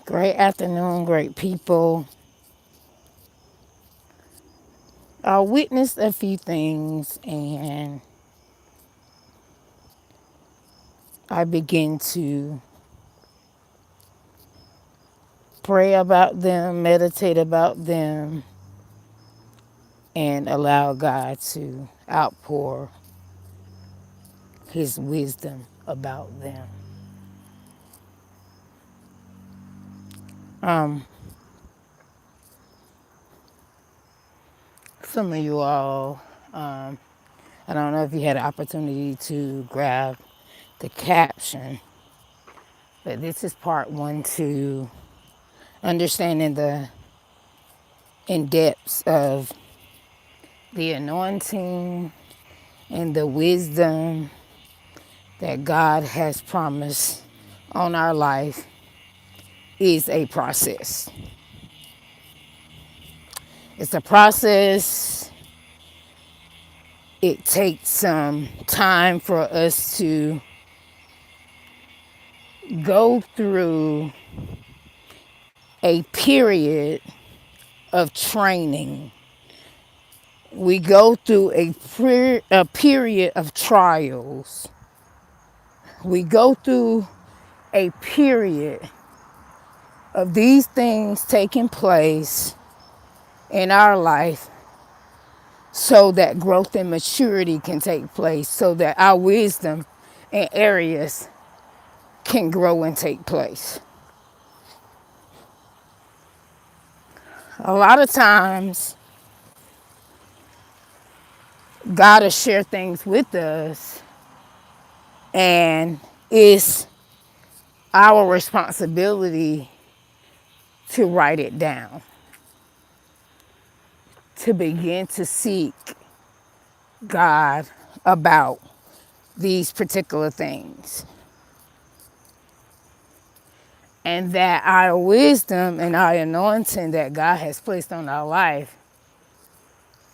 Great afternoon, great people. I witnessed a few things and I began to pray about them, meditate about them, and allow God to outpour His wisdom about them. Um, some of you all, I don't know if you had an opportunity to grab the caption, but this is part 1 to understanding the in depths of the anointing and the wisdom that God has promised on our life is a process. It's a process. It takes some time for us to go through a period of training. We go through a period of trials. We go through a period of these things taking place in our life so that growth and maturity can take place, so that our wisdom in areas can grow and take place. A lot of times, God will share things with us, and it's our responsibility to write it down, to begin to seek God about these particular things. And that our wisdom and our anointing that God has placed on our life,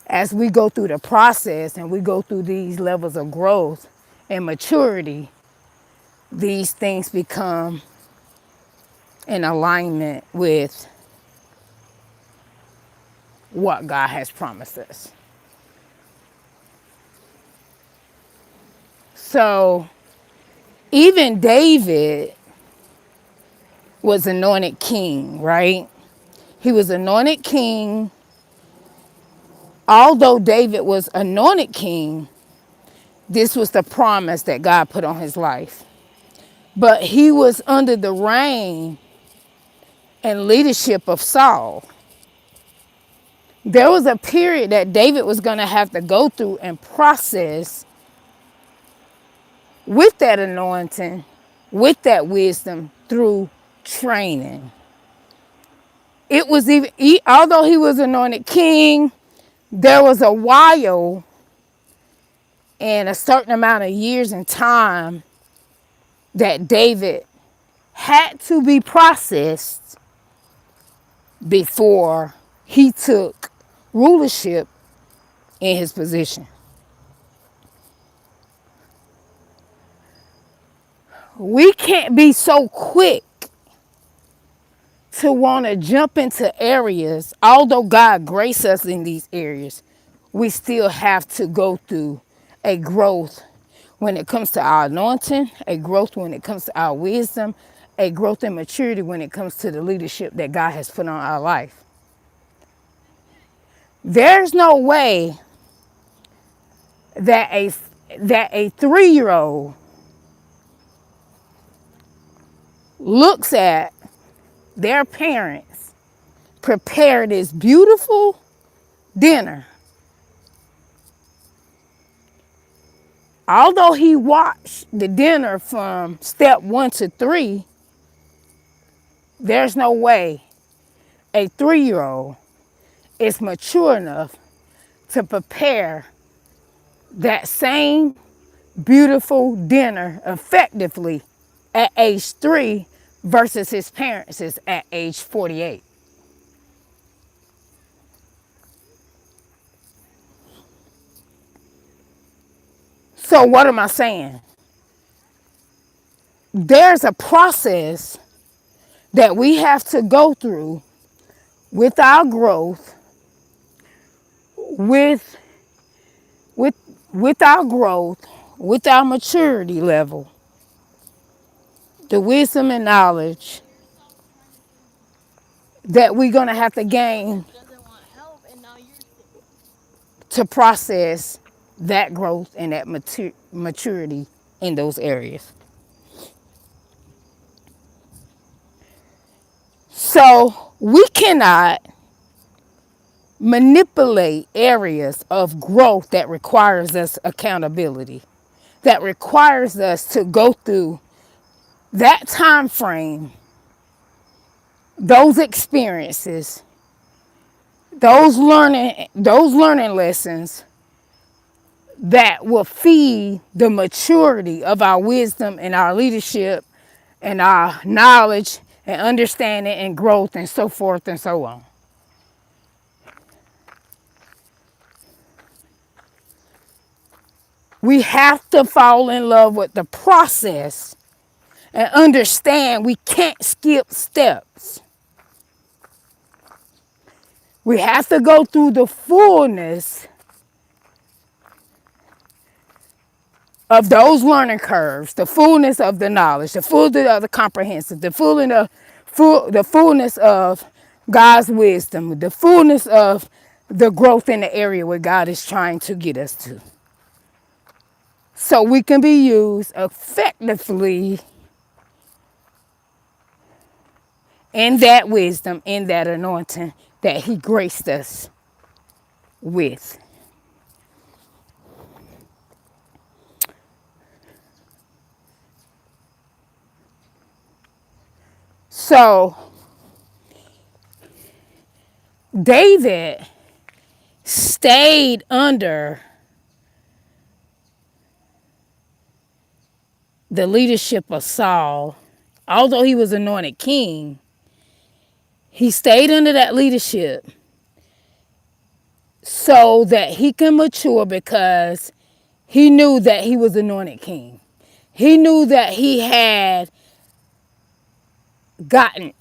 as we go through the process and we go through these levels of growth and maturity, these things become in alignment with what God has promised us. So even David was anointed king, right? He was anointed king. Although David was anointed king, this was the promise that God put on his life. But he was under the reign and leadership of Saul. There was a period that David was going to have to go through and process with that anointing, with that wisdom through training. It was even, although he was anointed king, there was a while and a certain amount of years and time that David had to be processed before he took rulership in his position. We can't be so quick to want to jump into areas. Although God graced us in these areas, we still have to go through a growth when it comes to our anointing, a growth when it comes to our wisdom, a growth and maturity when it comes to the leadership that God has put on our life. There's no way that a 3-year-old looks at their parents prepare this beautiful dinner. Although he watched the dinner from step 1 to 3, there's no way a 3-year-old is mature enough to prepare that same beautiful dinner effectively at age 3 versus his parents is at age 48. So what am I saying? There's a process that we have to go through with our growth, with with with our growth, with our maturity level, the wisdom and knowledge that we're gonna have to gain to process that growth and that maturity in those areas. So we cannot manipulate areas of growth that requires us accountability, that requires us to go through that time frame, those experiences, those learning lessons that will feed the maturity of our wisdom and our leadership and our knowledge and understanding and growth and so forth and so on. We have to fall in love with the process and understand we can't skip steps. We have to go through the fullness of those learning curves, the fullness of the knowledge, the fullness of the comprehensive, the fullness of God's wisdom, the fullness of the growth in the area where God is trying to get us to. So we can be used effectively in that wisdom, in that anointing that He graced us with. So David stayed under the leadership of Saul. Although he was anointed king, he stayed under that leadership so that he can mature because he knew that he was anointed king. He knew that he had gotten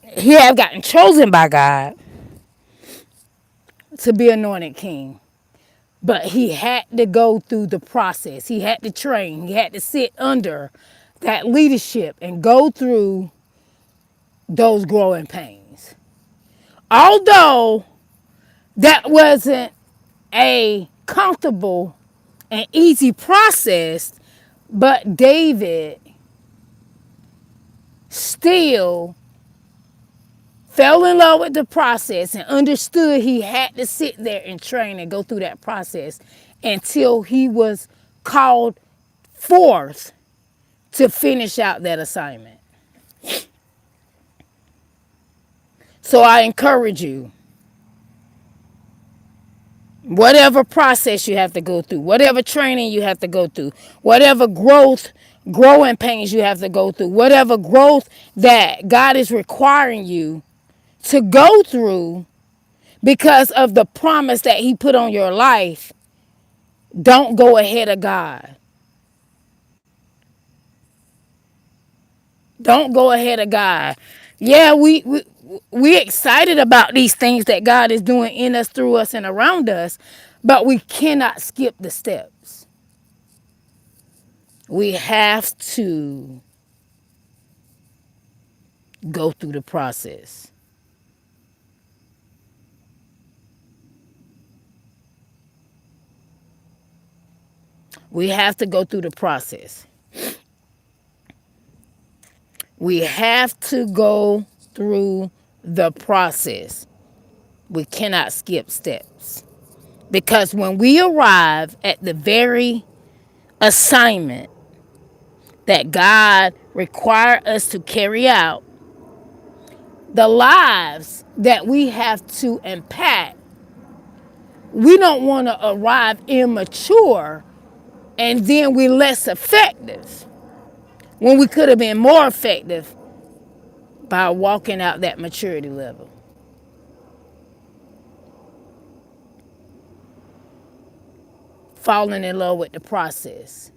chosen by God to be anointed king. But he had to go through the process. He had to train. He had to sit under that leadership and go through those growing pains. Although that wasn't a comfortable and easy process, but David still fell in love with the process and understood he had to sit there and train and go through that process until he was called forth to finish out that assignment. So I encourage you, whatever process you have to go through, whatever training you have to go through, whatever growing pains you have to go through, whatever growth that God is requiring you to go through because of the promise that He put on your life, don't go ahead of God. Don't go ahead of God. Yeah, we excited about these things that God is doing in us, through us, and around us, but we cannot skip the steps. We have to go through the process. We have to go through the process. We have to go through the process. We cannot skip steps. Because when we arrive at the very assignment that God required us to carry out, the lives that we have to impact, we don't want to arrive immature and then we're less effective when we could have been more effective by walking out that maturity level. Falling in love with the process.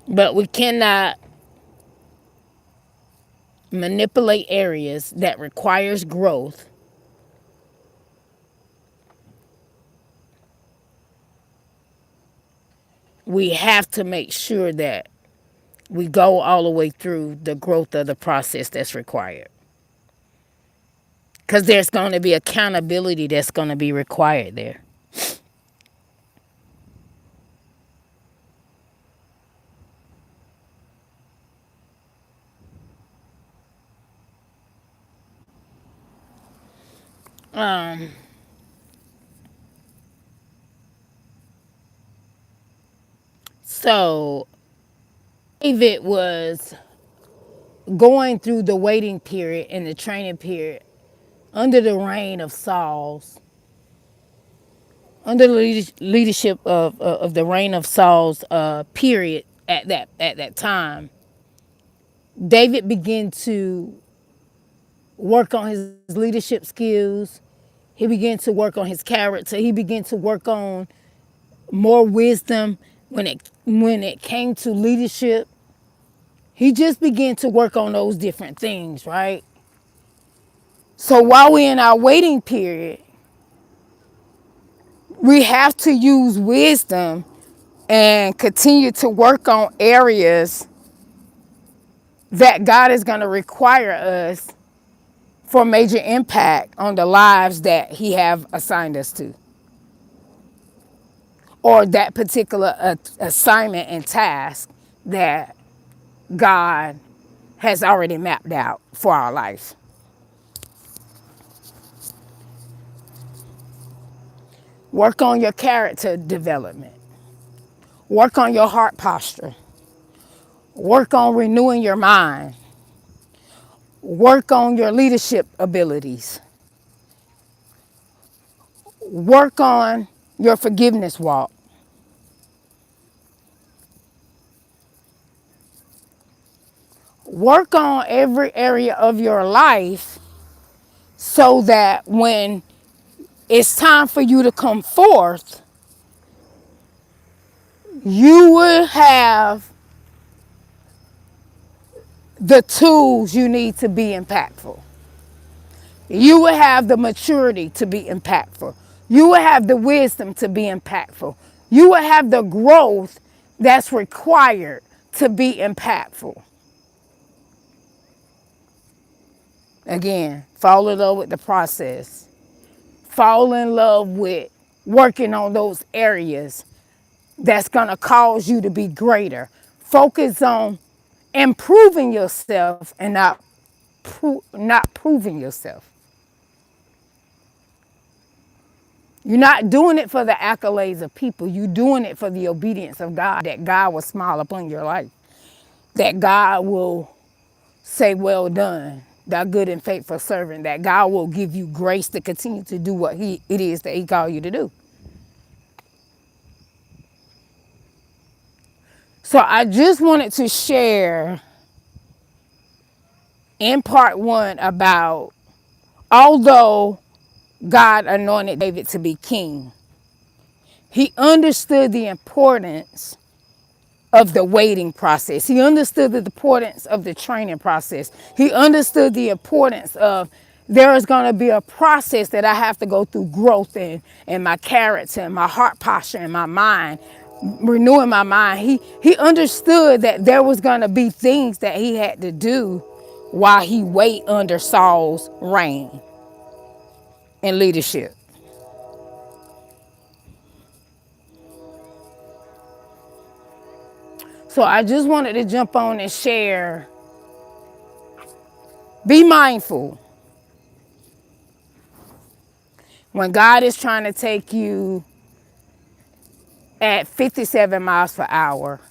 But we cannot manipulate areas that requires growth. We have to make sure that we go all the way through the growth of the process that's required. Because there's going to be accountability that's going to be required there. Um, so David was going through the waiting period and the training period under the reign of Saul's, under the leadership of the reign of Saul's period at that time. David began to work on his leadership skills. He began to work on his character. He began to work on more wisdom when it came to leadership. He just began to work on those different things, right? So while we're in our waiting period, we have to use wisdom and continue to work on areas that God is going to require us for major impact on the lives that he have assigned us to, or that particular assignment and task that God has already mapped out for our life. Work on your character development. Work on your heart posture. Work on renewing your mind. Work on your leadership abilities. Work on your forgiveness walk. Work on every area of your life so that when it's time for you to come forth, you will have the tools you need to be impactful. You will have the maturity to be impactful. You will have the wisdom to be impactful. You will have the growth that's required to be impactful. Again, fall in love with the process. Fall in love with working on those areas that's going to cause you to be greater. Focus on improving yourself and not proving yourself. You're not doing it for the accolades of people. You're doing it for the obedience of God, that God will smile upon your life, that God will say, well done, thou good and faithful servant, that God will give you grace to continue to do what it is that he called you to do. So I just wanted to share in part one about, although God anointed David to be king, he understood the importance of the waiting process. He understood the importance of the training process. He understood the importance of, there is going to be a process that I have to go through growth in my character and my heart posture and my mind, renewing my mind. He understood that there was going to be things that he had to do while he wait under Saul's reign and leadership. So I just wanted to jump on and share, be mindful when God is trying to take you at 57 miles per hour,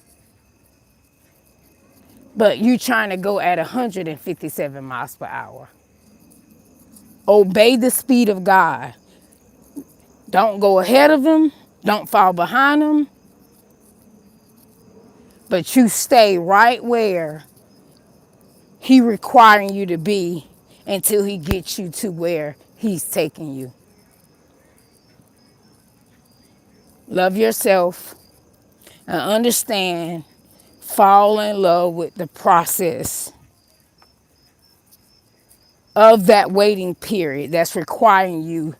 but you trying to go at 157 miles per hour. Obey the speed of God. Don't go ahead of him. Don't fall behind him. But you stay right where he requiring you to be until he gets you to where he's taking you. Love yourself and understand Fall in love with the process of that waiting period that's requiring you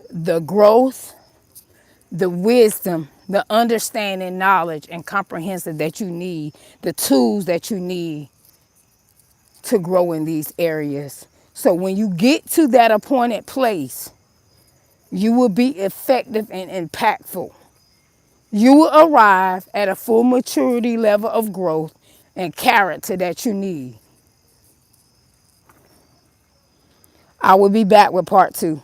the growth, the wisdom, the understanding, knowledge, and comprehension that you need, the tools that you need to grow in these areas. So when you get to that appointed place, you will be effective and impactful. You will arrive at a full maturity level of growth and character that you need. I will be back with part 2.